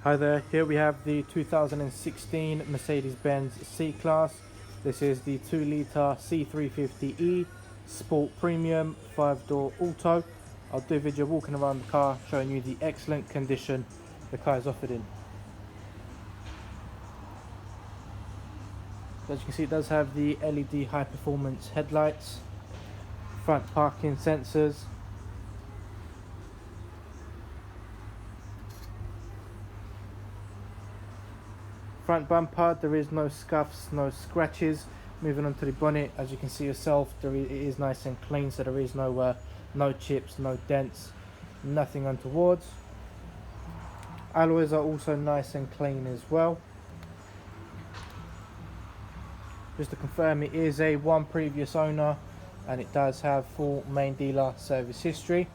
Hi there, here we have the 2016 Mercedes-Benz C-Class. This is the 2-litre C350E Sport Premium 5-door auto. I'll do a video walking around the car showing you the excellent condition the car is offered in. So as you can see, it does have the LED high performance headlights, front parking sensors, front bumper. There is no scuffs, no scratches. Moving on to the bonnet, as you can see yourself, it is nice and clean, so there is no chips, no dents, nothing untoward. Alloys are also nice and clean as well. Just to confirm, it is a one previous owner and it does have full main dealer service history.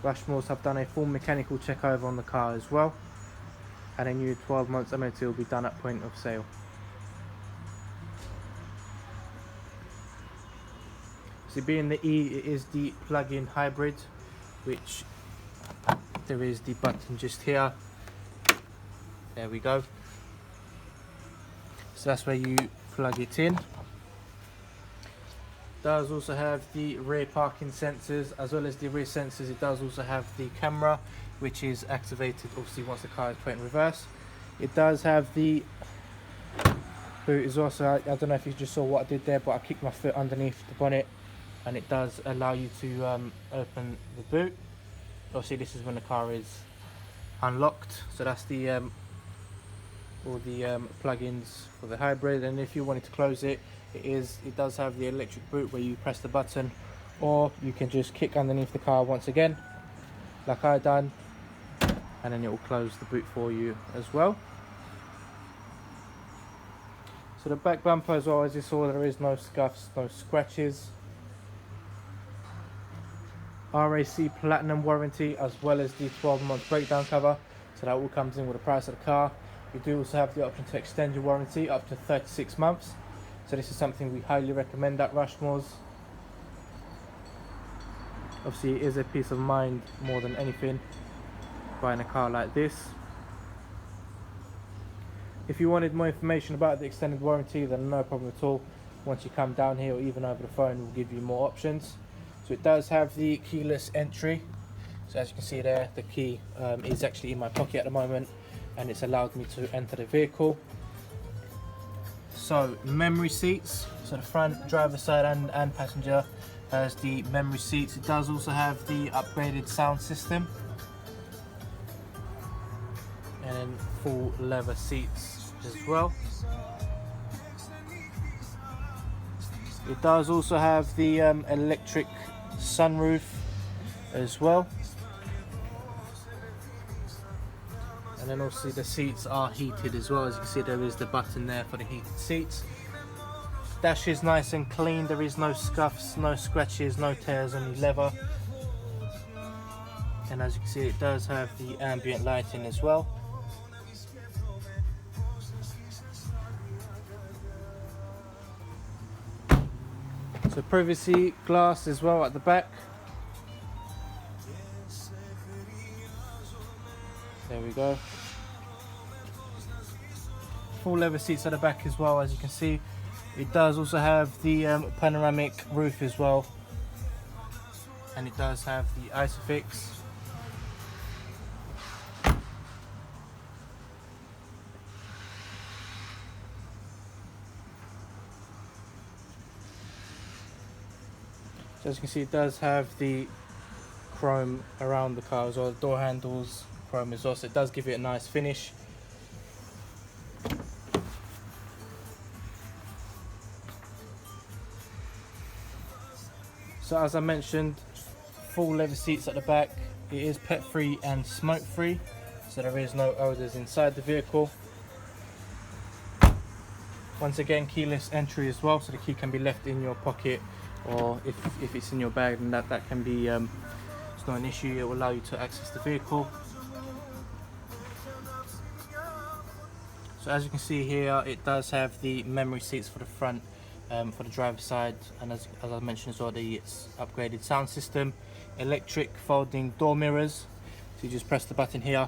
Rushmores have done a full mechanical check over on the car as well, and a new 12 months MOT will be done at point of sale. So being the E, it is the plug-in hybrid, which there is the button just here. There we go. So that's where you plug it in. Does also have the rear parking sensors, as well as the rear sensors. It does also have the camera, which is activated obviously once the car is put in reverse. It does have the boot as well, so I don't know if you just saw what I did there, but I kicked my foot underneath the bonnet and it does allow you to open the boot. Obviously this is when the car is unlocked, so that's the all the plug-ins for the hybrid. And if you wanted to close it, it does have the electric boot where you press the button, or you can just kick underneath the car once again like I done, and then it will close the boot for you as well. So the back bumper as well, as you saw, there is no scuffs, no scratches. RAC Platinum warranty, as well as the 12-month breakdown cover, so that all comes in with the price of the car. You do also have the option to extend your warranty up to 36 months, so this is something we highly recommend at Rushmores. Obviously it is a peace of mind more than anything, buying a car like this. If you wanted more information about the extended warranty, then no problem at all. Once you come down here or even over the phone, we'll give you more options. So it does have the keyless entry. So as you can see there, the key is actually in my pocket at the moment, and it's allowed me to enter the vehicle. So memory seats, so the front driver side and passenger has the memory seats. It does also have the upgraded sound system, and then full leather seats as well. It does also have the electric sunroof as well, and then also the seats are heated as well. As you can see, there is the button there for the heated seats. Dash is nice and clean, there is no scuffs, no scratches, no tears on the leather, and as you can see, it does have the ambient lighting as well. So privacy glass as well at the back. There we go. Full leather seats at the back as well, as you can see. It does also have the panoramic roof as well, and it does have the ISOFIX. So as you can see, it does have the chrome around the car as well. The door handles chrome as well, so it does give it a nice finish. So as I mentioned, full leather seats at the back. It is pet free and smoke free, so there is no odours inside the vehicle. Once again, keyless entry as well, so the key can be left in your pocket, or if it's in your bag, then that can be it's not an issue. It will allow you to access the vehicle. So as you can see here, it does have the memory seats for the front, for the driver's side, and as I mentioned as well, the upgraded sound system, electric folding door mirrors. So you just press the button here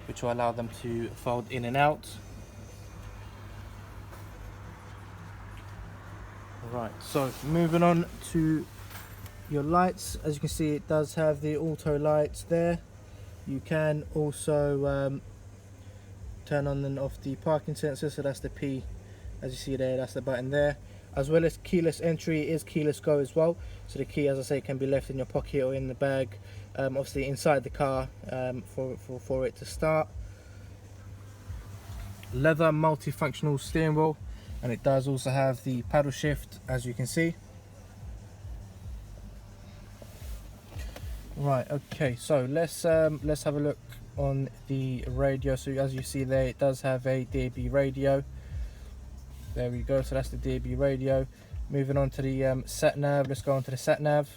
which will allow them to fold in and out. Right, so moving on to your lights. As you can see, it does have the auto lights there. You can also turn on and off the parking sensor, so that's the P, as you see there, that's the button there. As well as keyless entry, is keyless go as well, so the key, as I say, can be left in your pocket or in the bag, obviously inside the car, for it to start. Leather multifunctional steering wheel, and it does also have the paddle shift, as you can see. Right, okay, so let's have a look on the radio. So as you see there, it does have a DAB radio. There we go, so that's the DAB radio. Moving on to the sat nav, let's go on to the sat nav.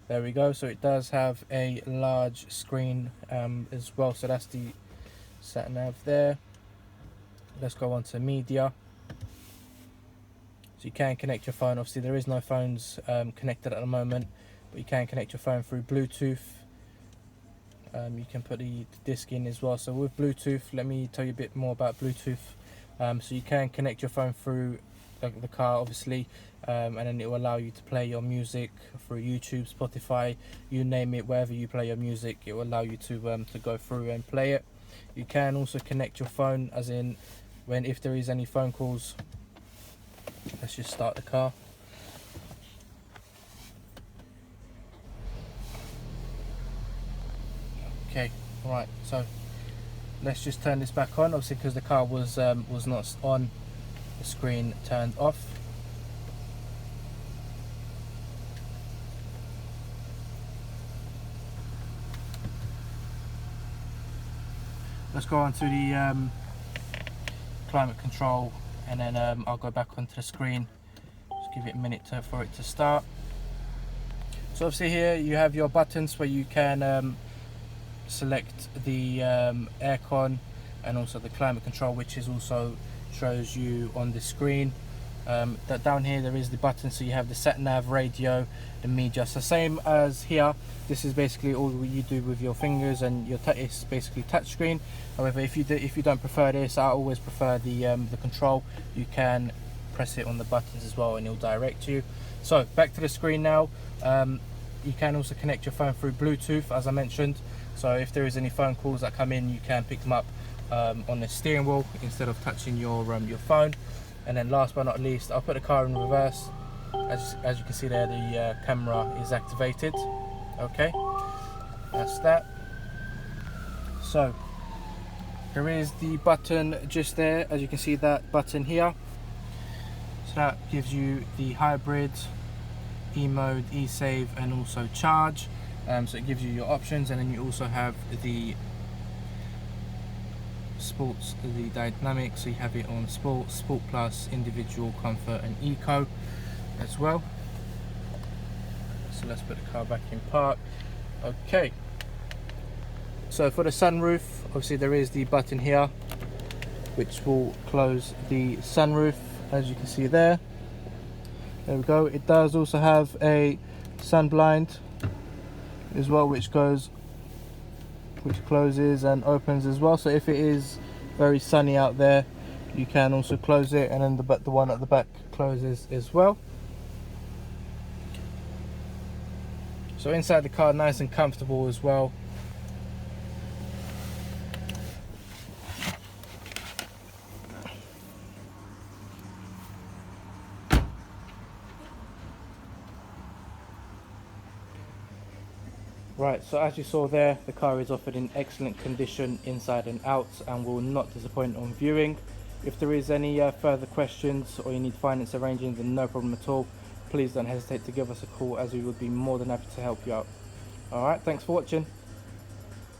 There we go, so it does have a large screen as well, so that's the sat nav there. Let's go on to media. So you can connect your phone. Obviously there is no phones connected at the moment, but you can connect your phone through Bluetooth. You can put the disc in as well. So with Bluetooth, let me tell you a bit more about Bluetooth. So you can connect your phone through the car, obviously, and then it will allow you to play your music through YouTube, Spotify, you name it. Wherever you play your music, it will allow you to go through and play it. You can also connect your phone, as in if there is any phone calls. Let's just start the car. Okay, right, so let's just turn this back on, obviously, because the car was not on. The screen turned off. Let's go on to the climate control, and then I'll go back onto the screen. Just give it a minute for it to start. So obviously here you have your buttons where you can select the aircon and also the climate control, which is also shows you on the screen. That down here there is the button, so you have the sat nav, radio, the media. So same as here, this is basically all you do with your fingers, and it's basically touch screen. However, if you don't prefer this, I always prefer the control. You can press it on the buttons as well, and it'll direct you. So back to the screen now. You can also connect your phone through Bluetooth, as I mentioned. So if there is any phone calls that come in, you can pick them up on the steering wheel instead of touching your phone. And then last but not least, I'll put the car in reverse. As you can see there, the camera is activated. Okay, that's that. So there is the button just there, as you can see, that button here. So that gives you the hybrid, E-mode, E-save, and also charge. So it gives you your options, and then you also have the sports, the dynamic. So you have it on sport, sport plus, individual, comfort, and eco as well. So let's put the car back in park. Okay, so for the sunroof, obviously there is the button here which will close the sunroof, as you can see there. There we go. It does also have a sun blind as well, which closes and opens as well. So if it is very sunny out there, you can also close it, and then the one at the back closes as well. So inside the car, nice and comfortable as well. Right, so as you saw there, the car is offered in excellent condition inside and out, and will not disappoint on viewing. If there is any further questions, or you need finance arranging, then no problem at all. Please don't hesitate to give us a call, as we would be more than happy to help you out. Alright, thanks for watching.